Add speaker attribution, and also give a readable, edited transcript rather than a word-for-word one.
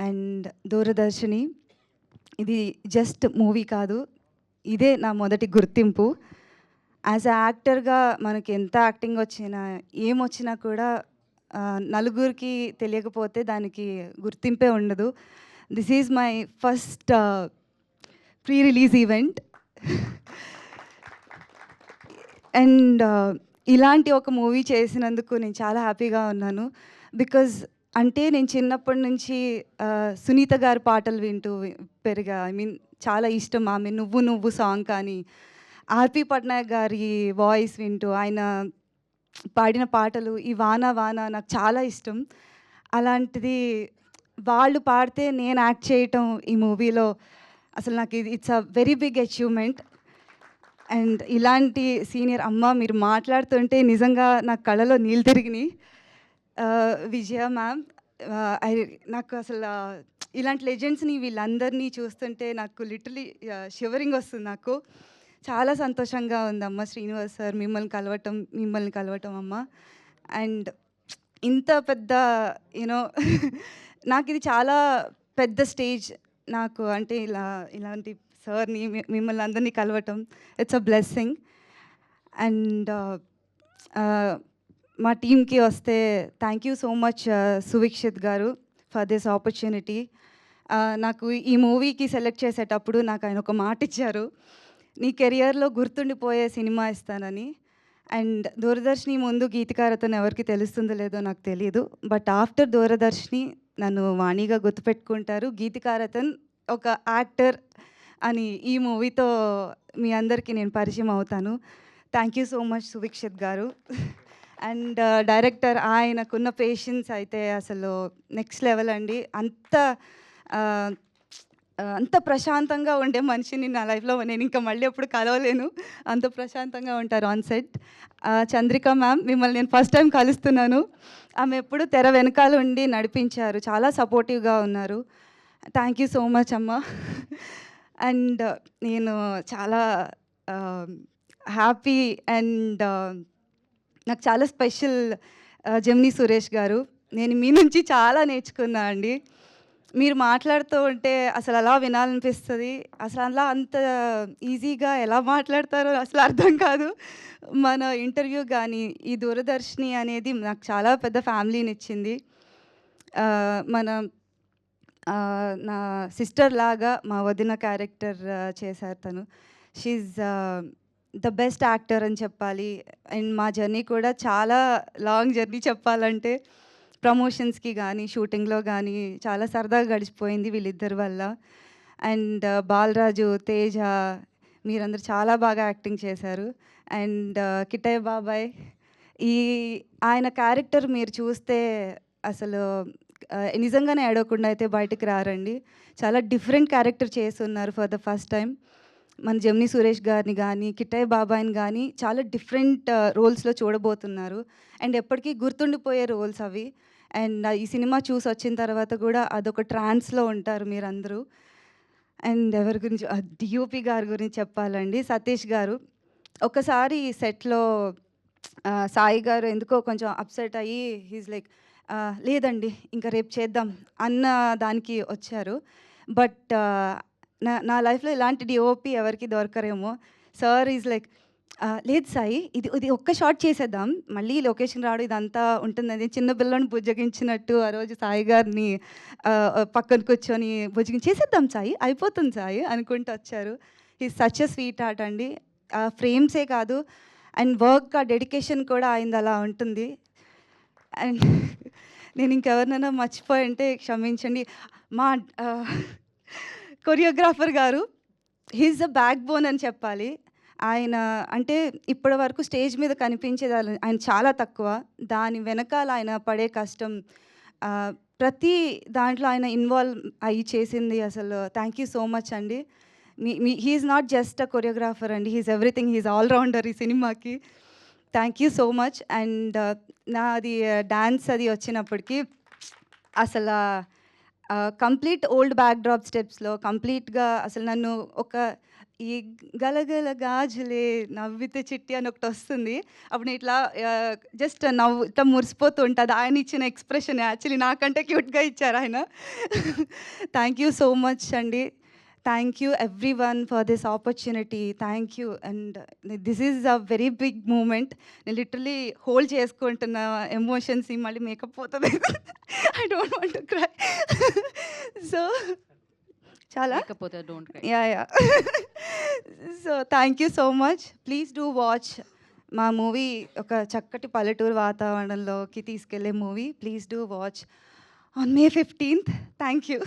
Speaker 1: And దూరదర్శిని. ఇది just movie కాదు, ఇదే నా మొదటి గుర్తింపు. యాజ్ అ యాక్టర్గా మనకి ఎంత యాక్టింగ్ వచ్చినా ఏమొచ్చినా కూడా నలుగురికి తెలియకపోతే దానికి గుర్తింపే ఉండదు. This is my first pre release event. And ఇలాంటి ఒక మూవీ చేసినందుకు నేను చాలా హ్యాపీగా ఉన్నాను. బికాజ్ అంటే నేను చిన్నప్పటి నుంచి సునీత గారి పాటలు వింటూ పెరిగా. ఐ మీన్ చాలా ఇష్టం ఆమె 'నువ్వు నువ్వు' సాంగ్ కానీ, ఆర్పి పట్నాయక్ గారి వాయిస్ వింటూ ఆయన పాడిన పాటలు, ఈ 'వాన వాన' నాకు చాలా ఇష్టం. అలాంటిది వాళ్ళు పాడితే నేను యాక్ట్ చేయటం ఈ మూవీలో అసలు నాకు it's a very big achievement. And ఇలాంటి సీనియర్ అమ్మ మీరు మాట్లాడుతుంటే నిజంగా నా కళ్ళలో నీళ్ళు తిరిగినాయి. విజయ మ్యామ్, నాకు అసలు ఇలాంటి లెజెండ్స్ని వీళ్ళందరినీ చూస్తుంటే నాకు లిటరలీ షివరింగ్ వస్తుంది. నాకు చాలా సంతోషంగా ఉందమ్మ. శ్రీనివాస్ సార్ మిమ్మల్ని కలవటం అమ్మ. అండ్ ఇంత పెద్ద యూనో నాకు ఇది చాలా పెద్ద స్టేజ్ నాకు. అంటే ఇలాంటి సార్ని మిమ్మల్ని అందరినీ కలవటం ఇట్స్ అ బ్లెస్సింగ్. అండ్ మా టీమ్కి వస్తే థ్యాంక్ యూ సో మచ్ సువిక్షిత్ గారు ఫర్ దిస్ ఆపర్చునిటీ. నాకు ఈ మూవీకి సెలెక్ట్ చేసేటప్పుడు నాకు ఆయన ఒక మాట ఇచ్చారు, నీ కెరియర్లో గుర్తుండిపోయే సినిమా ఇస్తానని. అండ్ దూరదర్శిని ముందు గీతికారతను ఎవరికి తెలుస్తుందో లేదో నాకు తెలియదు, బట్ ఆఫ్టర్ దూరదర్శిని నన్ను వాణిగా గుర్తుపెట్టుకుంటారు. గీతికారతన్ ఒక యాక్టర్ అని ఈ మూవీతో మీ అందరికీ నేను పరిచయం అవుతాను. థ్యాంక్ యూ సో మచ్ సువిక్షిత్ గారు. అండ్ డైరెక్టర్ ఆయనకున్న పేషెన్స్ అయితే అసలు నెక్స్ట్ లెవెల్ అండి. అంత ప్రశాంతంగా ఉండే మనిషిని నా లైఫ్లో నేను ఇంకా మళ్ళీ ఎప్పుడు కలవలేను. అంత ప్రశాంతంగా ఉంటారు ఆన్ సెట్. చంద్రిక మ్యామ్, మిమ్మల్ని నేను ఫస్ట్ టైం కలుస్తున్నాను. ఆమె ఎప్పుడు తెర వెనకాల ఉండి నడిపించారు, చాలా సపోర్టివ్గా ఉన్నారు. థ్యాంక్ యూ సో మచ్ అమ్మ. అండ్ నేను చాలా హ్యాపీ అండ్ నాకు చాలా స్పెషల్ జెమినీ సురేష్ గారు. నేను మీ నుంచి చాలా నేర్చుకున్నా అండి. మీరు మాట్లాడుతూ ఉంటే అసలు అలా వినాలనిపిస్తుంది. అసలు అలా అంత ఈజీగా ఎలా మాట్లాడతారో అసలు అర్థం కాదు. మన ఇంటర్వ్యూ కానీ ఈ దూరదర్శిని అనేది నాకు చాలా పెద్ద ఫ్యామిలీని ఇచ్చింది. మన నా సిస్టర్ లాగా మా వదిన క్యారెక్టర్ చేశారు తను. షీఈ్ ద బెస్ట్ యాక్టర్ అని చెప్పాలి. అండ్ మా జర్నీ కూడా చాలా లాంగ్ జర్నీ చెప్పాలంటే. ప్రమోషన్స్కి కానీ షూటింగ్లో కానీ చాలా సరదాగా గడిచిపోయింది వీళ్ళిద్దరి వల్ల. అండ్ బాలరాజు, తేజ, మీరందరూ చాలా బాగా యాక్టింగ్ చేశారు. అండ్ కిట్టయ్య బాబాయ్, ఆయన క్యారెక్టర్ మీరు చూస్తే అసలు నిజంగానే ఏడవకుండా అయితే బయటకు రారండి. చాలా డిఫరెంట్ క్యారెక్టర్ చేస్తున్నారు ఫర్ ద ఫస్ట్ టైం. మన జెమినీ సురేష్ గారిని కానీ కిట్టయ్య బాబాయ్ని కానీ చాలా డిఫరెంట్ రోల్స్లో చూడబోతున్నారు. అండ్ ఎప్పటికీ గుర్తుండిపోయే రోల్స్ అవి. అండ్ ఈ సినిమా చూసి వచ్చిన తర్వాత కూడా అదొక ట్రాన్స్లో ఉంటారు మీరందరూ. అండ్ ఎవరి గురించి, డిఓపి గారి గురించి చెప్పాలండి, సతీష్ గారు. ఒకసారి సెట్లో సాయి గారు ఎందుకో కొంచెం అప్సెట్ అయ్యి హీజ్ లైక్, లేదండి ఇంకా రేపు చేద్దాం అన్న దానికి వచ్చారు. బట్ నా లైఫ్లో ఇలాంటి డిఓపి ఎవరికి దొరకరేమో. సార్ ఈజ్ లైక్, లేదు సాయి, ఇది ఒక్క షాట్ చేసేద్దాం, మళ్ళీ లొకేషన్ రావడం ఇదంతా ఉంటుందని చిన్న పిల్లని బుజ్జగించినట్టు ఆ రోజు సాయి గారిని పక్కన కూర్చొని చేసేద్దాం సాయి, అయిపోతుంది సాయి అనుకుంటూ వచ్చారు. ఈ సచ్ ఎ స్వీట్ హార్ట్ అండి. ఫ్రేమ్సే కాదు అండ్ వర్క్, ఆ డెడికేషన్ కూడా అయింది అలా ఉంటుంది. అండ్ నేను ఇంకెవరినైనా మర్చిపోయి ఉంటే క్షమించండి. మా కొరియోగ్రాఫర్ గారు, హీఈస్ ద బ్యాక్ బోన్ అని చెప్పాలి. ఆయన అంటే ఇప్పటి వరకు స్టేజ్ మీద కనిపించేది ఆయన చాలా తక్కువ. దాని వెనకాల ఆయన పడే కష్టం, ప్రతి దాంట్లో ఆయన ఇన్వాల్వ్ అయ్యి చేసింది అసలు. థ్యాంక్ యూ సో మచ్ అండి. He's not just a choreographer అండి, హీఈస్ ఎవ్రీథింగ్, హీఈస్ ఆల్రౌండర్ ఈ సినిమాకి. Thank you so much. And నాది డ్యాన్స్ అది వచ్చినప్పటికీ అసలు కంప్లీట్ ఓల్డ్ బ్యాక్ డ్రాప్ స్టెప్స్లో కంప్లీట్గా అసలు నన్ను ఒక ఈ గలగల గాజులే నవ్వితే చిట్టి అని ఒకటొస్తుంది. అప్పుడు నేను ఇట్లా జస్ట్ నవ్వు ఇట్లా మురిసిపోతూ ఉంటది. ఆయన ఇచ్చిన ఎక్స్‌ప్రెషన్ యాక్చువల్లీ నాకంటే క్యూట్‌గా ఇచ్చారు ఆయన. థ్యాంక్ యూ సో మచ్ అండి. Thank you everyone for this opportunity. Thank you. And this is a very big moment. నేను లిటరల్లీ హోల్డ్ చేసుకుంటున్న ఎమోషన్స్‌ని మళ్ళీ మేకప్ పోతది. I don't want to cry. So చాలా
Speaker 2: లేకపోతే don't cry.
Speaker 1: Yeah! So thank you so much. Please do watch మా movie. ఒక చక్కటి పల్లెటూరు వాతావరణంలోకి తీసుకెళ్ళే movie. Please do watch on May 15th. Thank you.